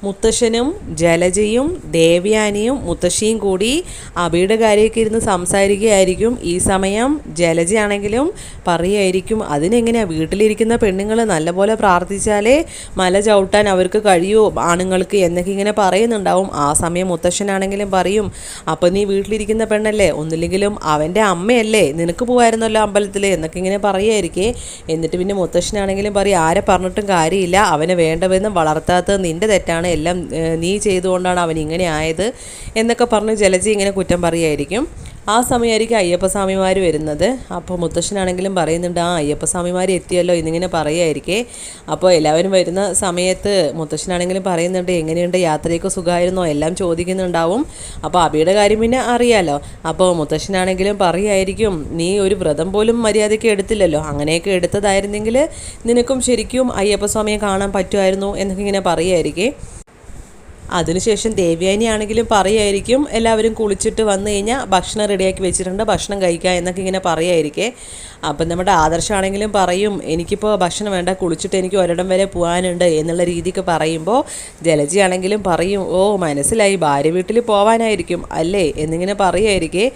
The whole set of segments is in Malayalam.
മുത്തശ്ശനും ജലജയും ദേവയാനിയും മുത്തശ്ശിയും കൂടി അബിയുടെ കാര്യമൊക്കെ ഇരുന്ന് സംസാരിക്കുകയായിരിക്കും. ഈ സമയം ജലജയാണെങ്കിലും പറയുമായിരിക്കും, അതിനെങ്ങനെയാണ് വീട്ടിലിരിക്കുന്ന പെണ്ണുങ്ങൾ നല്ലപോലെ പ്രാർത്ഥിച്ചാലേ മല ചവിട്ടാൻ അവർക്ക് കഴിയൂ ആണുങ്ങൾക്ക് എന്നൊക്കെ ഇങ്ങനെ പറയുന്നുണ്ടാവും. ആ സമയം മുത്തശ്ശനാണെങ്കിലും പറയും, അപ്പം നീ വീട്ടിലിരിക്കുന്ന പെണ്ണല്ലേ, ഒന്നില്ലെങ്കിലും അവൻ്റെ അമ്മയല്ലേ, നിനക്ക് പോകാമായിരുന്നല്ലോ അമ്പലത്തിൽ എന്നൊക്കെ ഇങ്ങനെ പറയുമായിരിക്കേ. എന്നിട്ട് പിന്നെ മുത്തശ്ശനാണെങ്കിലും പറയും, ആരെ പറഞ്ഞിട്ടും കാര്യമില്ല, അവനെ വേണ്ടവെന്നും വളർത്താത്തത് നിൻ്റെ തെറ്റാണ്, എല്ലാം നീ ചെയ്തുകൊണ്ടാണ് അവൻ ഇങ്ങനെ ആയത് എന്നൊക്കെ പറഞ്ഞ് ജലജി ഇങ്ങനെ കുറ്റം പറയുമായിരിക്കും. ആ സമയമായിരിക്കും അയ്യപ്പസ്വാമിമാർ വരുന്നത്. അപ്പോൾ മുത്തശ്ശനാണെങ്കിലും പറയുന്നുണ്ട്, അയ്യപ്പസ്വാമിമാർ എത്തിയല്ലോ എന്നിങ്ങനെ പറയുമായിരിക്കേ. അപ്പോൾ എല്ലാവരും വരുന്ന സമയത്ത് മുത്തശ്ശനാണെങ്കിലും പറയുന്നുണ്ട്, എങ്ങനെയുണ്ട്, യാത്രയൊക്കെ സുഖമായിരുന്നോ, എല്ലാം ചോദിക്കുന്നുണ്ടാവും. അപ്പോൾ അബിയുടെ കാര്യം പിന്നെ അറിയാലോ. അപ്പോൾ മുത്തശ്ശനാണെങ്കിലും പറയുമായിരിക്കും, നീ ഒരു വ്രതം പോലും മര്യാദയ്ക്ക് എടുത്തില്ലല്ലോ, അങ്ങനെയൊക്കെ എടുത്തതായിരുന്നെങ്കിൽ നിനക്കും ശരിക്കും അയ്യപ്പസ്വാമിയെ കാണാൻ പറ്റുമായിരുന്നു എന്നൊക്കെ ഇങ്ങനെ പറയുമായിരിക്കേ. അതിനുശേഷം ദേവയാനി ആണെങ്കിലും പറയുമായിരിക്കും, എല്ലാവരും കുളിച്ചിട്ട് വന്നു കഴിഞ്ഞാൽ ഭക്ഷണം റെഡിയാക്കി വെച്ചിട്ടുണ്ട്, ഭക്ഷണം കഴിക്കുക എന്നൊക്കെ ഇങ്ങനെ പറയുമായിരിക്കേ. അപ്പം നമ്മുടെ ആദർശമാണെങ്കിലും പറയും, എനിക്കിപ്പോൾ ഭക്ഷണം വേണ്ട, കുളിച്ചിട്ട് എനിക്ക് ഒരിടം വരെ പോകാനുണ്ട് എന്നുള്ള രീതിക്ക് പറയുമ്പോൾ ജലജി ആണെങ്കിലും പറയും, ഓ മനസ്സിലായി, ഭാര്യ വീട്ടിൽ പോകാനായിരിക്കും അല്ലേ എന്നിങ്ങനെ പറയുമായിരിക്കേ.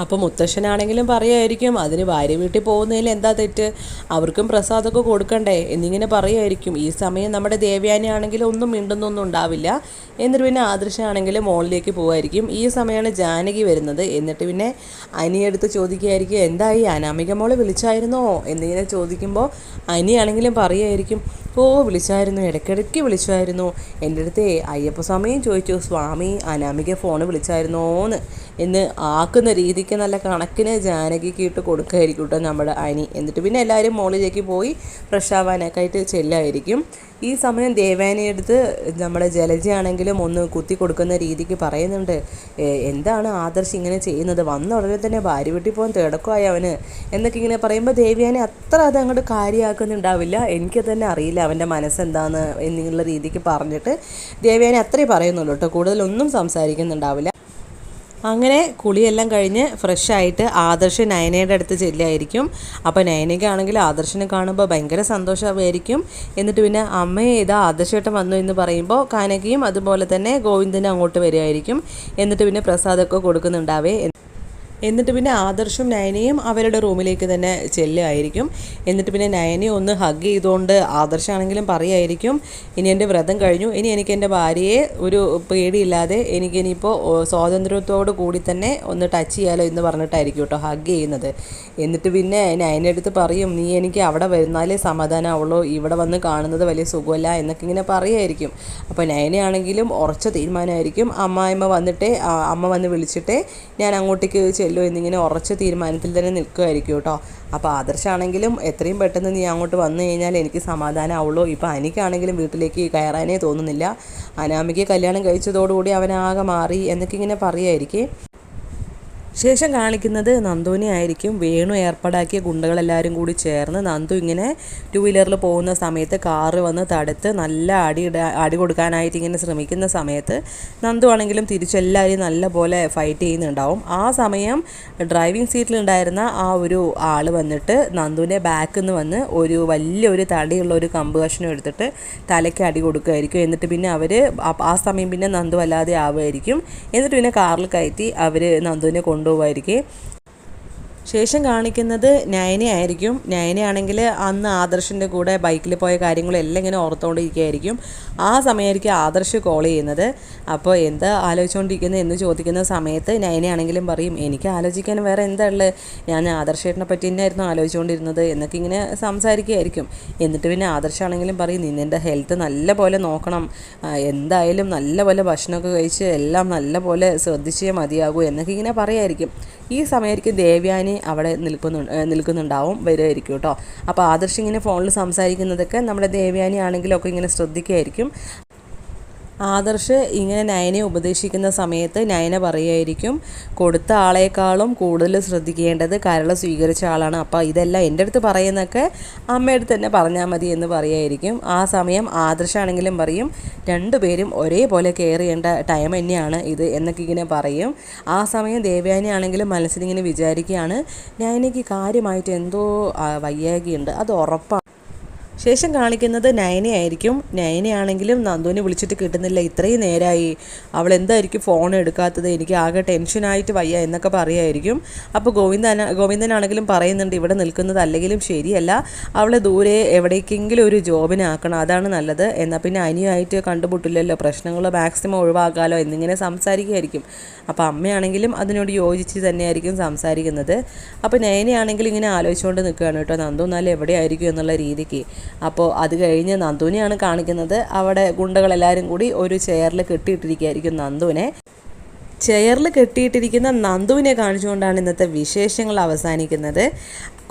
അപ്പോൾ മുത്തശ്ശനാണെങ്കിലും പറയുമായിരിക്കും, അതിന് ഭാര്യ വീട്ടിൽ പോകുന്നതിൽ എന്താ തെറ്റ്, അവർക്കും പ്രസാദമൊക്കെ കൊടുക്കണ്ടേ എന്നിങ്ങനെ പറയുമായിരിക്കും. ഈ സമയം നമ്മുടെ ദേവയാനി ആണെങ്കിലും ഒന്നും മിണ്ടുന്നൊന്നും ഉണ്ടാവില്ല. എന്നിട്ട് പിന്നെ ആദർശമാണെങ്കിലും മോളിലേക്ക് പോകുമായിരിക്കും. ഈ സമയമാണ് ജാനകി വരുന്നത്. എന്നിട്ട് പിന്നെ അനിയെടുത്ത് ചോദിക്കുകയായിരിക്കും, എന്തായി, അനാമിക മോള് വിളിച്ചായിരുന്നോ എന്നിങ്ങനെ ചോദിക്കുമ്പോൾ അനിയാണെങ്കിലും പറയുമായിരിക്കും, ഓ വിളിച്ചായിരുന്നു, ഇടയ്ക്കിടയ്ക്ക് വിളിച്ചായിരുന്നു, എൻ്റെ അടുത്ത് അയ്യപ്പസ്വാമിയും ചോദിച്ചു, സ്വാമി അനാമിക ഫോണ് വിളിച്ചായിരുന്നോന്ന് എന്ന് ആക്കുന്ന രീതിക്ക് നല്ല കണക്കിന് ജാനകിക്ക് ഇട്ട് കൊടുക്കുകയായിരിക്കും കേട്ടോ നമ്മുടെ അനി. എന്നിട്ട് പിന്നെ എല്ലാവരും മോളിലേക്ക് പോയി ഫ്രഷ് ആവാനൊക്കെ ആയിട്ട് ചെല്ലുമായിരിക്കും. ഈ സമയം ദേവാനിയെടുത്ത് നമ്മുടെ ജലജയാണെങ്കിലും ഒന്ന് കുത്തി കൊടുക്കുന്ന രീതിക്ക് പറയുന്നുണ്ട്, എന്താണ് ആദർശ് ഇങ്ങനെ ചെയ്യുന്നത്, വന്ന ഉടനെ തന്നെ ഭാര്യ വീട്ടിൽ പോകാൻ തിടക്കമായി അവന് എന്നൊക്കെ ഇങ്ങനെ പറയുമ്പോൾ ദേവയാനി അത്ര അത് അങ്ങോട്ട് കാര്യമാക്കുന്നുണ്ടാവില്ല. എനിക്ക് തന്നെ അറിയില്ല അവൻ്റെ മനസ്സെന്താന്ന് എന്നുള്ള രീതിക്ക് പറഞ്ഞിട്ട് ദേവയാനി അത്രേ പറയുന്നുള്ളൂ കേട്ടോ, കൂടുതലൊന്നും സംസാരിക്കുന്നുണ്ടാവില്ല. അങ്ങനെ കുളിയെല്ലാം കഴിഞ്ഞ് ഫ്രഷായിട്ട് ആദർശ് നയനയുടെ അടുത്ത് ചെല്ലുമായിരിക്കും. അപ്പോൾ നയനയ്ക്കാണെങ്കിൽ ആദർശിനെ കാണുമ്പോൾ ഭയങ്കര സന്തോഷമായിരിക്കും. എന്നിട്ട് പിന്നെ അമ്മയെ ഇതാ ആദർശേട്ടൻ വന്നു എന്ന് പറയുമ്പോൾ കനകയും അതുപോലെ തന്നെ ഗോവിന്ദനും അങ്ങോട്ട് വരികയായിരിക്കും. എന്നിട്ട് പിന്നെ പ്രസാദമൊക്കെ കൊടുക്കുന്നുണ്ടാവേ. എന്നിട്ട് പിന്നെ ആദർശും നയനയും അവരുടെ റൂമിലേക്ക് തന്നെ ചെല്ലുമായിരിക്കും. എന്നിട്ട് പിന്നെ നയനയെ ഒന്ന് ഹഗ് ചെയ്തുകൊണ്ട് ആദർശാണെങ്കിലും പറയുമായിരിക്കും, ഇനി എൻ്റെ വ്രതം കഴിഞ്ഞു, ഇനി എനിക്ക് എൻ്റെ ഭാര്യയെ ഒരു പേടിയില്ലാതെ എനിക്കിനിയിപ്പോൾ സ്വാതന്ത്ര്യത്തോടു കൂടി തന്നെ ഒന്ന് ടച്ച് ചെയ്യാലോ എന്ന് പറഞ്ഞിട്ടായിരിക്കും കേട്ടോ ഹഗ് ചെയ്യുന്നത്. എന്നിട്ട് പിന്നെ നയനെ അടുത്ത് പറയും, നീ എനിക്ക് അവിടെ വരുന്നാലേ സമാധാനമാവുള്ളൂ, ഇവിടെ വന്ന് കാണുന്നത് വലിയ സുഖമല്ല എന്നൊക്കെ ഇങ്ങനെ പറയുമായിരിക്കും. അപ്പോൾ നയനയാണെങ്കിലും ഉറച്ച തീരുമാനമായിരിക്കും, അമ്മായിമ്മ വന്നിട്ടേ അമ്മ വന്ന് വിളിച്ചിട്ടേ ഞാൻ അങ്ങോട്ടേക്ക് ചെല്ലും എന്നിങ്ങനെ ഉറച്ച തീരുമാനത്തിൽ തന്നെ നിൽക്കുമായിരിക്കും കേട്ടോ. അപ്പോൾ ആദർശാണെങ്കിലും എത്രയും പെട്ടെന്ന് നീ അങ്ങോട്ട് വന്നു കഴിഞ്ഞാൽ എനിക്ക് സമാധാനമാവുള്ളൂ, ഇപ്പോൾ അനിക്കാണെങ്കിലും വീട്ടിലേക്ക് കയറാനേ തോന്നുന്നില്ല, അനാമിക കല്യാണം കഴിച്ചതോടുകൂടി അവനാകെ മാറി എന്നൊക്കെ ഇങ്ങനെ പറയുമായിരിക്കും. ശേഷം കാണിക്കുന്നത് നന്ദുവിനെ ആയിരിക്കും. വേണു ഏർപ്പാടാക്കിയ ഗുണ്ടകളെല്ലാവരും കൂടി ചേർന്ന് നന്ദു ഇങ്ങനെ 2 വീലറിൽ പോകുന്ന സമയത്ത് കാറ് വന്ന് തടുത്ത് നല്ല അടി കൊടുക്കാനായിട്ട് ഇങ്ങനെ ശ്രമിക്കുന്ന സമയത്ത് നന്ദു ആണെങ്കിലും തിരിച്ചെല്ലാവരും നല്ല പോലെ ഫൈറ്റ് ചെയ്യുന്നുണ്ടാവും. ആ സമയം ഡ്രൈവിംഗ് സീറ്റിലുണ്ടായിരുന്ന ആ ഒരു ആൾ വന്നിട്ട് നന്ദുവിൻ്റെ ബാക്കിൽ നിന്ന് വന്ന് ഒരു വലിയൊരു തടിയുള്ള ഒരു കമ്പ് കഷ്ണം എടുത്തിട്ട് തലയ്ക്ക് അടി കൊടുക്കുമായിരിക്കും. എന്നിട്ട് പിന്നെ അവർ ആ സമയം പിന്നെ നന്ദു അല്ലാതെ ആവുമായിരിക്കും. എന്നിട്ട് പിന്നെ കാറിൽ കയറ്റി അവർ നന്ദുവിനെ കൊണ്ടുപോകുമായിരിക്കും. ശേഷം കാണിക്കുന്നത് നയനയായിരിക്കും. നയനയാണെങ്കിൽ അന്ന് ആദർശിൻ്റെ കൂടെ ബൈക്കിൽ പോയ കാര്യങ്ങളെല്ലാം ഇങ്ങനെ ഓർത്തുകൊണ്ടിരിക്കുകയായിരിക്കും. ആ സമയമായിരിക്കും ആദർശ് കോൾ ചെയ്യുന്നത്. അപ്പോൾ എന്താ ആലോചിച്ചുകൊണ്ടിരിക്കുന്നത് എന്ന് ചോദിക്കുന്ന സമയത്ത് നയനയാണെങ്കിലും പറയും, എനിക്ക് ആലോചിക്കാൻ വേറെ എന്താ ഉള്ളത്, ഞാൻ ആദർശേട്ടനെ പറ്റി തന്നെയായിരുന്നു ആലോചിച്ചുകൊണ്ടിരുന്നത് എന്നൊക്കെ ഇങ്ങനെ സംസാരിക്കുകയായിരിക്കും. എന്നിട്ട് പിന്നെ ആദർശാണെങ്കിലും പറയും, നിൻ്റെ ഹെൽത്ത് നല്ല പോലെ നോക്കണം, എന്തായാലും നല്ല പോലെ ഭക്ഷണമൊക്കെ കഴിച്ച് എല്ലാം നല്ല പോലെ ശ്രദ്ധിച്ചേ മതിയാകൂ എന്നൊക്കെ ഇങ്ങനെ പറയുമായിരിക്കും. ഈ സമയമായിരിക്കും ദേവയാനി അവിടെ നിൽക്കുന്നുണ്ടാവും വരുമായിരിക്കും കേട്ടോ. അപ്പോൾ ആദർശ് ഇങ്ങനെ ഫോണിൽ സംസാരിക്കുന്നതൊക്കെ നമ്മുടെ ദേവയാനി ആണെങ്കിലും ഒക്കെ ഇങ്ങനെ ശ്രദ്ധിക്കുകയായിരിക്കും. ആദർശ് ഇങ്ങനെ നയനെ ഉപദേശിക്കുന്ന സമയത്ത് നയന പറയുമായിരിക്കും, കൊടുത്ത ആളേക്കാളും കൂടുതൽ ശ്രദ്ധിക്കേണ്ടത് കരൾ സ്വീകരിച്ച ആളാണ്, അപ്പോൾ ഇതെല്ലാം എൻ്റെ അടുത്ത് പറയുന്നതൊക്കെ അമ്മയുടെ തന്നെ പറഞ്ഞാൽ മതി എന്ന് പറയുമായിരിക്കും. ആ സമയം ആദർശാണെങ്കിലും പറയും, രണ്ടുപേരും ഒരേപോലെ കെയർ ചെയ്യേണ്ട ടൈം തന്നെയാണ് ഇത് എന്നൊക്കെ ഇങ്ങനെ പറയും. ആ സമയം ദേവയാനി ആണെങ്കിലും മനസ്സിലിങ്ങനെ വിചാരിക്കുകയാണ്, നയനയ്ക്ക് കാര്യമായിട്ട് എന്തോ വയ്യാകിയുണ്ട്, അത് ഉറപ്പാണ്. ശേഷം കാണിക്കുന്നത് നയനയായിരിക്കും. നയനയാണെങ്കിലും നന്ദുവിനെ വിളിച്ചിട്ട് കിട്ടുന്നില്ല, ഇത്രയും നേരമായി, അവൾ എന്തായിരിക്കും ഫോൺ എടുക്കാത്തത്, എനിക്ക് ആകെ ടെൻഷനായിട്ട് വയ്യ എന്നൊക്കെ പറയുമായിരിക്കും. അപ്പോൾ ഗോവിന്ദനാണെങ്കിലും പറയുന്നുണ്ട്, ഇവിടെ നിൽക്കുന്നത് അല്ലെങ്കിലും ശരിയല്ല, അവളെ ദൂരെ എവിടേക്കെങ്കിലും ഒരു ജോബിന് ആക്കണം, അതാണ് നല്ലത്. എന്നാൽ പിന്നെ അനിയുമായിട്ട് കണ്ടുമുട്ടില്ലല്ലോ, പ്രശ്നങ്ങൾ മാക്സിമം ഒഴിവാക്കാമല്ലോ എന്നിങ്ങനെ സംസാരിക്കുമായിരിക്കും. അപ്പോൾ അമ്മയാണെങ്കിലും അതിനോട് യോജിച്ച് തന്നെയായിരിക്കും സംസാരിക്കുന്നത്. അപ്പോൾ നയനയാണെങ്കിൽ ഇങ്ങനെ ആലോചിച്ചുകൊണ്ട് നിൽക്കുകയാണ് കേട്ടോ, നന്ദു എന്നാൽ എവിടെയായിരിക്കും എന്നുള്ള രീതിക്ക്. അപ്പോൾ അത് കഴിഞ്ഞ് നന്ദുവിനെയാണ് കാണിക്കുന്നത്. അവിടെ ഗുണ്ടകളെല്ലാവരും കൂടി ഒരു ചെയറിൽ കെട്ടിയിട്ടിരിക്കുകയായിരിക്കും നന്ദുവിനെ. ചെയറിൽ കെട്ടിയിട്ടിരിക്കുന്ന നന്ദുവിനെ കാണിച്ചുകൊണ്ടാണ് ഇന്നത്തെ വിശേഷങ്ങൾ അവസാനിക്കുന്നത്.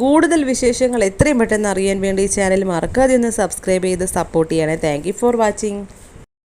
കൂടുതൽ വിശേഷങ്ങൾ എത്രയും പെട്ടെന്ന് അറിയാൻ വേണ്ടി ചാനൽ മറക്കാതെ ഒന്ന് സബ്സ്ക്രൈബ് ചെയ്ത് സപ്പോർട്ട് ചെയ്യണേ. Thank you for watching.